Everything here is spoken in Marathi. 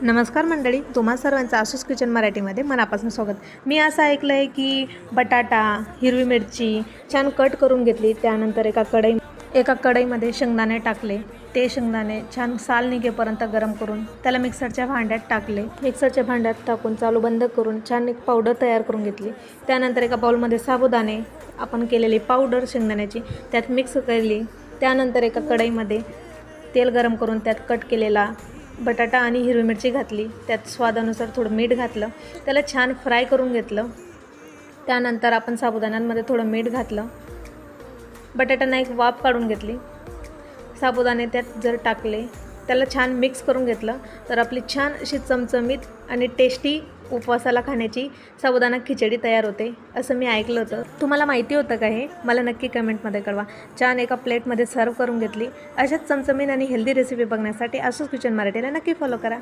नमस्कार मंडळी, तुम्हा सर्वांचं आसूस किचन मराठीमध्ये मनापासून स्वागत. मी असं ऐकलं आहे की बटाटा, हिरवी मिरची छान कट करून घेतली. त्यानंतर एका कढईमध्ये शेंगदाणे टाकले. ते शेंगदाणे छान साल निघेपर्यंत गरम करून त्याला मिक्सरच्या भांड्यात टाकले. मिक्सरच्या भांड्यात टाकून चालू बंद करून छान एक पावडर तयार करून घेतली. त्यानंतर एका बाउलमध्ये साबुदाणे आपण केलेली पावडर शेंगदाण्याची त्यात मिक्स केली. त्यानंतर एका कढईमध्ये तेल गरम करून त्यात कट केलेला बटाटा आणि हिरवी मिरची घातली. त्यात स्वादानुसार थोडं मीठ घातलं. त्याला छान फ्राय करून घेतलं. त्यानंतर आपण साबुदाण्यांमध्ये थोडं मीठ घातलं. बटाट्यांना एक वाफ काढून घेतली. साबुदाणे त्यात जर टाकले, त्याला छान मिक्स करून घेतलं तर आपली छान अशी चमचमीत आणि टेस्टी उपवासाला खाण्याची साबुदाणा खिचडी तयार होते असं मी ऐकलं होतं. तुम्हाला माहिती होतं का हे? मला नक्की कमेंटमध्ये कळवा. छान एका प्लेटमध्ये सर्व करून घेतली. अशाच चमचमीत आणि हेल्दी रेसिपी बघण्यासाठी आसूस किचन मराठीला नक्की फॉलो करा.